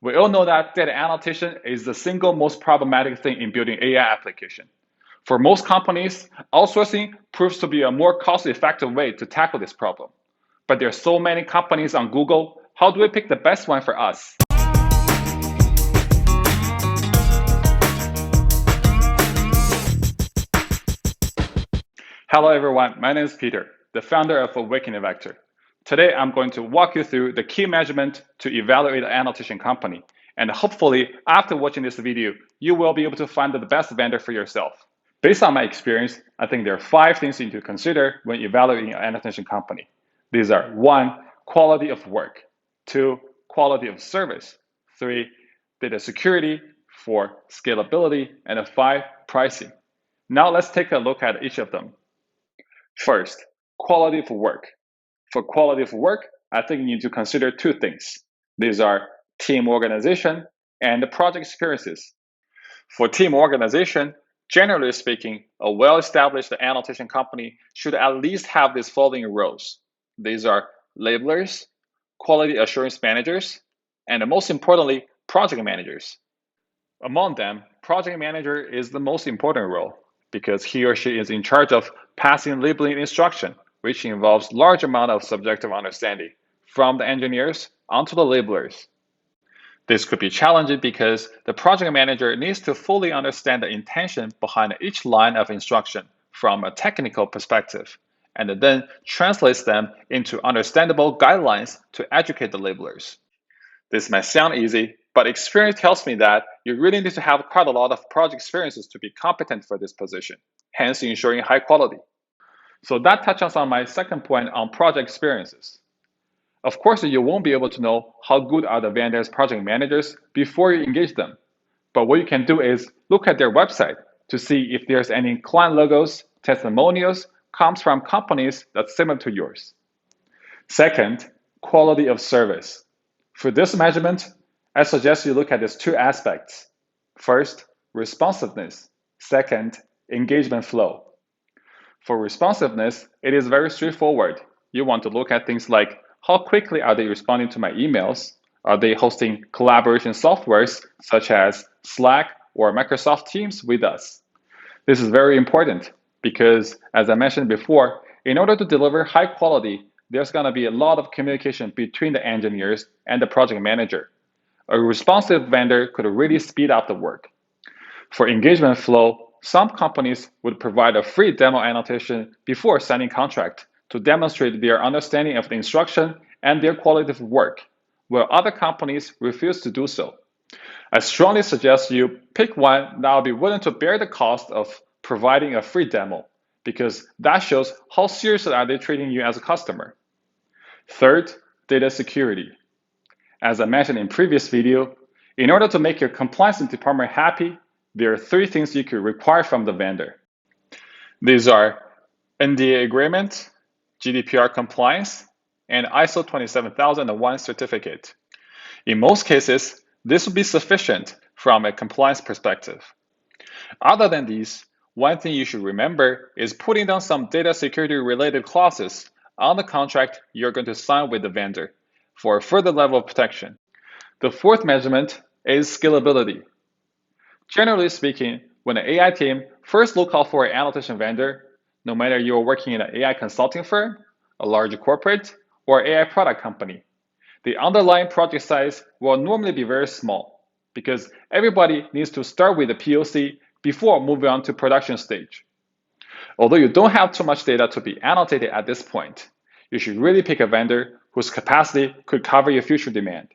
We all know that data annotation is the single most problematic thing in building AI application. For most companies, outsourcing proves to be a more cost-effective way to tackle this problem. But there are so many companies on Google, how do we pick the best one for us? Hello everyone, my name is Peter, the founder of Awakening Vector. Today I'm going to walk you through the key measurement to evaluate an annotation company. And hopefully, after watching this video, you will be able to find the best vendor for yourself. Based on my experience, I think there are 5 things you need to consider when evaluating an annotation company. These are 1, quality of work, 2, quality of service, 3, data security, 4, scalability, and 5, pricing. Now let's take a look at each of them. First, quality of work. For quality of work, I think you need to consider 2 things. These are team organization and project experiences. For team organization, generally speaking, a well-established annotation company should at least have these following roles. These are labelers, quality assurance managers, and most importantly, project managers. Among them, project manager is the most important role because he or she is in charge of passing labeling instruction, which involves large amount of subjective understanding from the engineers onto the labelers. This could be challenging because the project manager needs to fully understand the intention behind each line of instruction from a technical perspective, and then translates them into understandable guidelines to educate the labelers. This might sound easy, but experience tells me that you really need to have quite a lot of project experiences to be competent for this position, hence ensuring high quality. So that touches on my second point on project experiences. Of course, you won't be able to know how good are the vendor's project managers before you engage them. But what you can do is look at their website to see if there's any client logos, testimonials, comes from companies that's similar to yours. Second, quality of service. For this measurement, I suggest you look at these 2 aspects. First, responsiveness. Second, engagement flow. For responsiveness, it is very straightforward. You want to look at things like how quickly are they responding to my emails? Are they hosting collaboration softwares such as Slack or Microsoft Teams with us? This is very important because, as I mentioned before, in order to deliver high quality, there's going to be a lot of communication between the engineers and the project manager. A responsive vendor could really speed up the work. For engagement flow, some companies would provide a free demo annotation before signing contract to demonstrate their understanding of the instruction and their quality of work, while other companies refuse to do so. I strongly suggest you pick one that will be willing to bear the cost of providing a free demo, because that shows how seriously are they treating you as a customer. Third, data security. As I mentioned in previous video, in order to make your compliance department happy, there are 3 things you could require from the vendor. These are NDA agreement, GDPR compliance, and ISO 27001 certificate. In most cases, this would be sufficient from a compliance perspective. Other than these, one thing you should remember is putting down some data security related clauses on the contract you're going to sign with the vendor for a further level of protection. The 4th measurement is scalability. Generally speaking, when an AI team first look out for an annotation vendor, no matter you're working in an AI consulting firm, a large corporate, or AI product company, the underlying project size will normally be very small because everybody needs to start with a POC before moving on to production stage. Although you don't have too much data to be annotated at this point, you should really pick a vendor whose capacity could cover your future demand.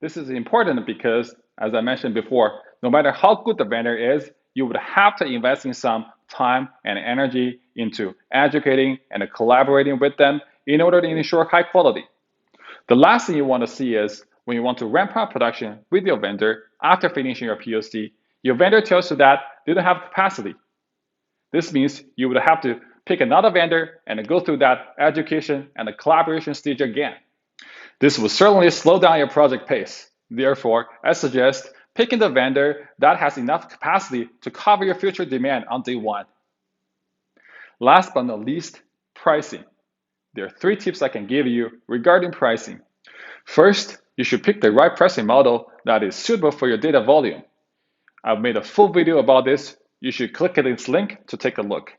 This is important because, as I mentioned before, no matter how good the vendor is, you would have to invest in some time and energy into educating and collaborating with them in order to ensure high quality. The last thing you want to see is when you want to ramp up production with your vendor after finishing your POC, your vendor tells you that they don't have capacity. This means you would have to pick another vendor and go through that education and the collaboration stage again. This will certainly slow down your project pace. Therefore, I suggest picking the vendor that has enough capacity to cover your future demand on day 1. Last but not least, pricing. There are 3 tips I can give you regarding pricing. First, you should pick the right pricing model that is suitable for your data volume. I've made a full video about this. You should click this link to take a look.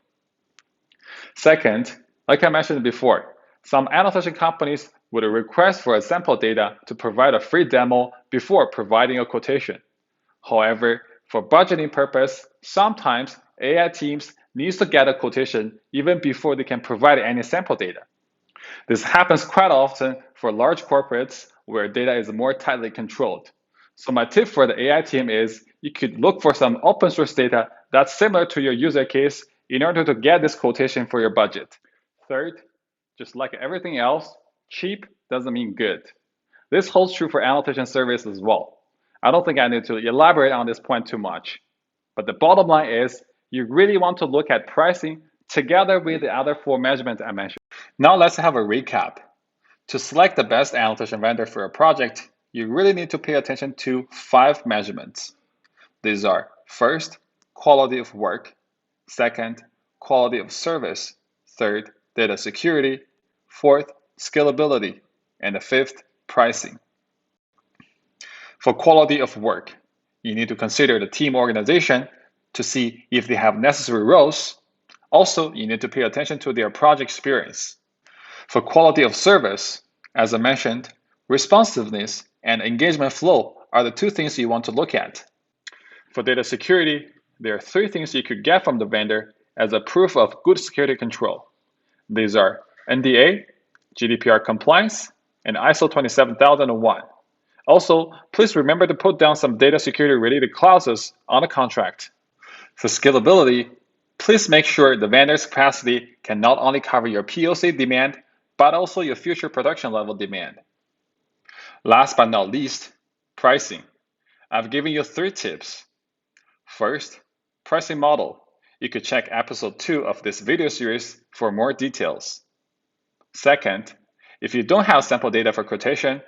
Second, like I mentioned before, some annotation companies would request for a sample data to provide a free demo before providing a quotation. However, for budgeting purpose, sometimes AI teams need to get a quotation even before they can provide any sample data. This happens quite often for large corporates where data is more tightly controlled. So my tip for the AI team is you could look for some open source data that's similar to your user case in order to get this quotation for your budget. Third, just like everything else, cheap doesn't mean good. This holds true for annotation service as well. I don't think I need to elaborate on this point too much. But the bottom line is you really want to look at pricing together with the other four measurements I mentioned. Now let's have a recap. To select the best annotation vendor for a project, you really need to pay attention to 5 measurements. These are first, quality of work, second, quality of service, third, data security, fourth, scalability, and the fifth, pricing. For quality of work, you need to consider the team organization to see if they have necessary roles. Also, you need to pay attention to their project experience. For quality of service, as I mentioned, responsiveness and engagement flow are the 2 things you want to look at. For data security, there are 3 things you could get from the vendor as a proof of good security control. These are NDA, GDPR compliance, and ISO 27001. Also, please remember to put down some data security related clauses on the contract. For scalability, please make sure the vendor's capacity can not only cover your POC demand, but also your future production level demand. Last but not least, pricing. I've given you 3 tips. First, pricing model. You could check episode 2 of this video series for more details. Second, if you don't have sample data for quotation,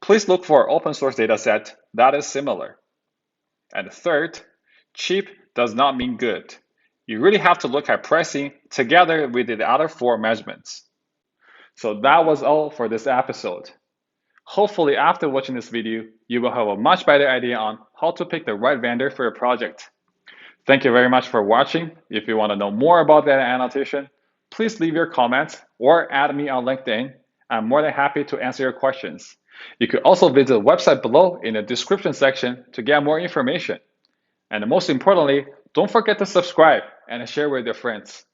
please look for an open source dataset that is similar. And third, cheap does not mean good. You really have to look at pricing together with the other 4 measurements. So that was all for this episode. Hopefully after watching this video, you will have a much better idea on how to pick the right vendor for your project. Thank you very much for watching. If you want to know more about data annotation, please leave your comments or add me on LinkedIn. I'm more than happy to answer your questions. You could also visit the website below in the description section to get more information. And most importantly, don't forget to subscribe and share with your friends.